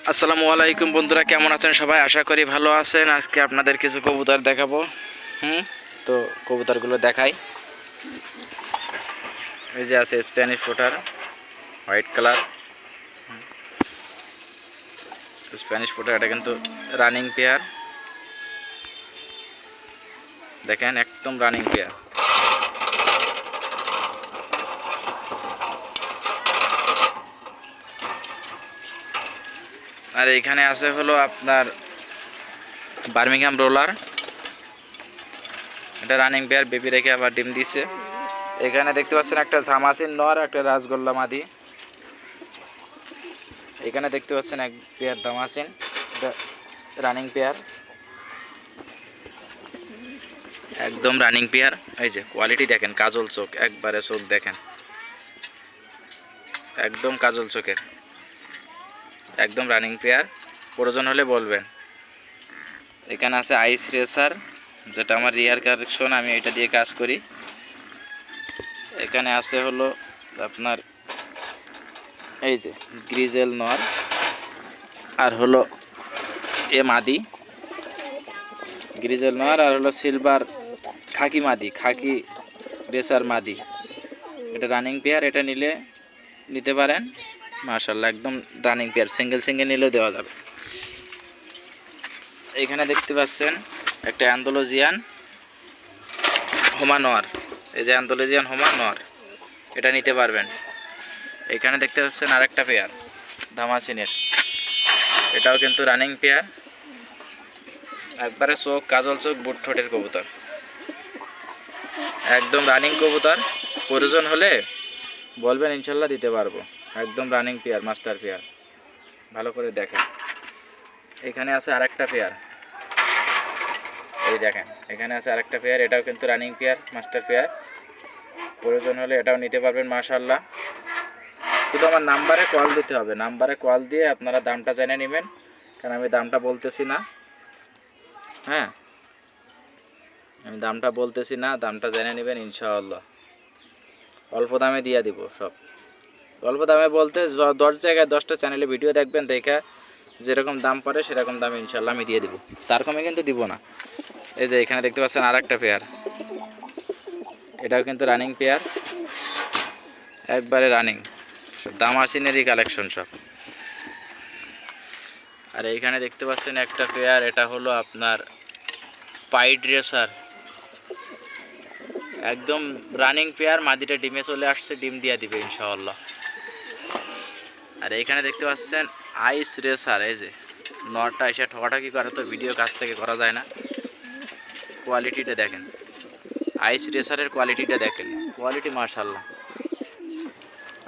আসসালামু আলাইকুম বন্ধুরা, কেমন আছেন সবাই? আশা করি ভালো আছেন। আজকে আপনাদের কিছু কবুতর দেখাবো। তো কবুতরগুলো দেখাই। এই যে আছে Spanish potter, white colour Spanish potter. এটা কিন্তু রানিং পেয়ার, দেখেন একদম রানিং পেয়ার। আর এখানে আছে হলো আপনার বার্মিংহাম রোলার, এটা রানিং পেয়ার, বেবি রেখে আবার ডিম দিছে। এখানে দেখতে পাচ্ছেন একটা ধামাসিন নর, একটা রাসগোল্লা মাদি। এখানে দেখতে পাচ্ছেন এক পেয়ার ধামাসিন, এটা রানিং পেয়ার, একদম রানিং পেয়ার। এই যে কোয়ালিটি দেখেন, কাজল চোখ, একবারে চোখ দেখেন, একদম কাজল চোখের, একদম রানিং পেয়ার। প্রয়োজন হলে বলবেন। এখানে আছে আইস রেসার, যেটা আমার রিয়ার কালেকশন, আমি এটা দিয়ে কাজ করি। এখানে আছে হলো আপনার এই যে গ্রিজেল নর, আর হলো মাদি গ্রিজেল নর, আর হলো সিলভার খাকি মাদি, খাকি রেসার মাদি। এটা রানিং পেয়ার, এটা নিতে পারেন। মাশাআল্লাহ একদম রানিং পেয়ার, সিঙ্গেল নিলেও দেওয়া যাবে। এখানে দেখতে পাচ্ছেন একটা অ্যান্ডালুজিয়ান হোমা নর, এই যে অ্যান্ডালুজিয়ান হোমা নর, এটা নিতে পারবেন। এখানে দেখতে পাচ্ছেন আরেকটা পেয়ার ধামাসিনের, এটাও কিন্তু রানিং পেয়ার, একবারে চোখ কাজল চোখ, বুট ঠোঁটের কবুতর, একদম রানিং কবুতর। প্রয়োজন হলে বলবেন, ইনশাল্লাহ দিতে পারবো। একদম রানিং পেয়ার, মাস্টার পেয়ার, ভালো করে দেখেন। এখানে আছে আরেকটা পেয়ার, এই দেখেন এখানে আছে আরেকটা পেয়ার, এটাও কিন্তু রানিং পেয়ার, মাস্টার পেয়ার। প্রয়োজন হলে এটাও নিতে পারবেন মাশাআল্লাহ। শুধু আমার নাম্বারে কল দিতে হবে, নাম্বারে কল দিয়ে আপনারা দামটা জেনে নেবেন, কারণ আমি দামটা বলতেছি না। হ্যাঁ, আমি দামটা বলতেছি না, দামটা জেনে নেবেন ইনশাআল্লাহ। অল্প দামে দিয়ে দিব সব। অল্প দামে বলতে 10 জায়গায় 10টা চ্যানেলে ভিডিও দেখবেন, দেখে যেরকম দাম পড়ে সেরকম দামে ইনশাআল্লাহ আমি দিয়ে দিব, তার কমে কিন্তু দিব না। এই যে এখানে দেখতে পাচ্ছেন আরেকটা পেয়ার, এটাও কিন্তু রানিং পেয়ার, একবারে রানিং, দামাসিনেরই কালেকশন সব। আর এইখানে দেখতে পাচ্ছেন একটা পেয়ার, এটা হলো আপনার পাইড রেসার, একদম রানিং পেয়ার, মাদিটা ডিমে চলে আসছে, ডিম দিয়ে দিবে ইনশাআল্লাহ। আর এইখানে দেখতে পাচ্ছেন আইস রেসার, এই যে নটটা এসে ঠকাঠাকি করে, তো ভিডিও কাছ থেকে করা যায় না। কোয়ালিটিটা দেখেন, আইস রেসারের কোয়ালিটিটা দেখেন, কোয়ালিটি মাশাআল্লাহ।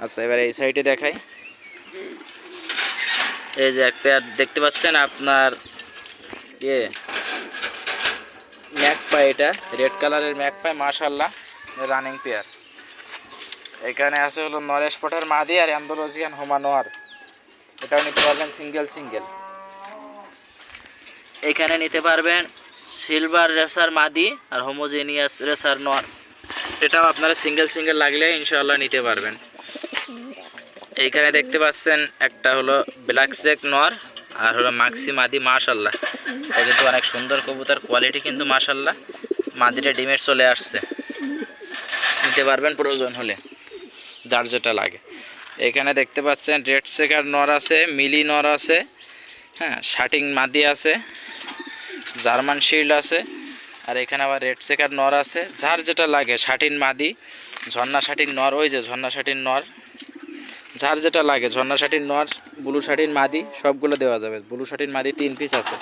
আচ্ছা, এবার এই সাইডে দেখাই। এই যে এক পেয়ার দেখতে পাচ্ছেন আপনার ম্যাকপাই, এটা রেড কালারের ম্যাকপাই, মাশাআল্লাহ রানিং পেয়ার। এখানে আছে হলো নরেশ পটার মাদি আর অ্যান্ডালুজিয়ান হোমা নর, এটাও নিতে পারবেন সিঙ্গেল। এখানে নিতে পারবেন সিলভার রেসার মাদি আর হোমোজেনিয়াস রেসার নর, এটাও আপনারা সিঙ্গেল লাগলে ইনশাআল্লাহ নিতে পারবেন। এইখানে দেখতে পাচ্ছেন একটা হলো ব্ল্যাক চেক নর, আর হলো মাক্সি মাদি, মাশাআল্লাহ এটা কিন্তু অনেক সুন্দর কবুতর, কোয়ালিটি কিন্তু মাশাআল্লাহ। মাদিটা ডিমের চলে আসছে, নিতে পারবেন প্রয়োজন হলে, যার যেটা লাগে। এখানে দেখতে পাচ্ছেন রেড চেকার নর আছে, মিলি নর আছে, হ্যাঁ শাটিং মাদি আছে, জার্মান শিল্ড আছে, আর এখানে আবার রেড চেকার নর আছে, যার যেটা লাগে। শাটিন মাদি, ঝর্ণা শাটিন নর, ওই যে ঝর্ণা শাটিন নর, যার যেটা লাগে। ঝর্ণা শাটিন নর, ব্লু শাটিন মাদি, সবগুলো দেওয়া যাবে। ব্লু শাটিন মাদি 3 পিস আছে,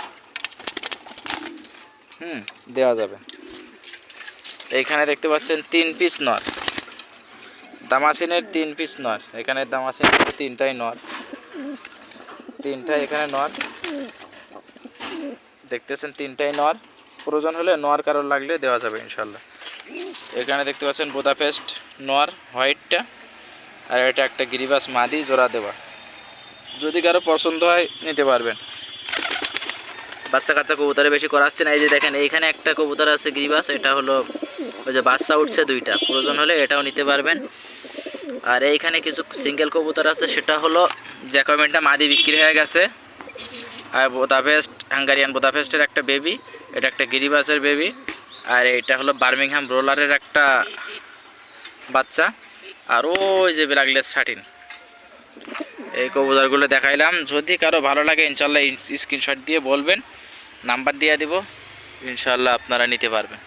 দেওয়া যাবে। এইখানে দেখতে পাচ্ছেন 3 পিস নর, দামাসিনের 3 পিস নর। এখানে দামাসিনের 3টাই নর, 3টাই এখানে নর দেখতেছেন, 3টাই নর। প্রয়োজন হলে নর কারোর লাগলে দেওয়া যাবে ইনশাল্লাহ। এখানে দেখতে পাচ্ছেন বুদাপেস্ট নর, হোয়াইটটা, আর এটা একটা গিরিবাস মাদি, জোড়া দেওয়া। যদি কারো পছন্দ হয় নিতে পারবেন। বাচ্চা কাচ্চা কবুতরে বেশি করাচ্ছে না। এই যে দেখেন এইখানে একটা কবুতর আছে গিরিবাস, এটা হলো ওই যে বাচ্চা উঠছে 2টা, প্রয়োজন হলে এটাও নিতে পারবেন। আর এইখানে কিছু সিঙ্গেল কবুতর আছে, সেটা হলো জ্যাকোমেনটা মাদি বিক্রি হয়ে গেছে, আর বুদাপেস্ট, হাঙ্গারিয়ান বুদাপেস্টের একটা বেবি, এটা একটা গিরিবাসের বেবি, আর এটা হলো বার্মিংহাম রোলারের একটা বাচ্চা, আর ওই যে ব্ল্যাকলেস 13। এই কবুতরগুলো দেখাইলাম। যদি কারো ভালো লাগে ইনশাল্লাহ স্ক্রিনশট দিয়ে বলবেন, নাম্বার দিয়ে দিব, ইনশাল্লাহ আপনারা নিতে পারবেন।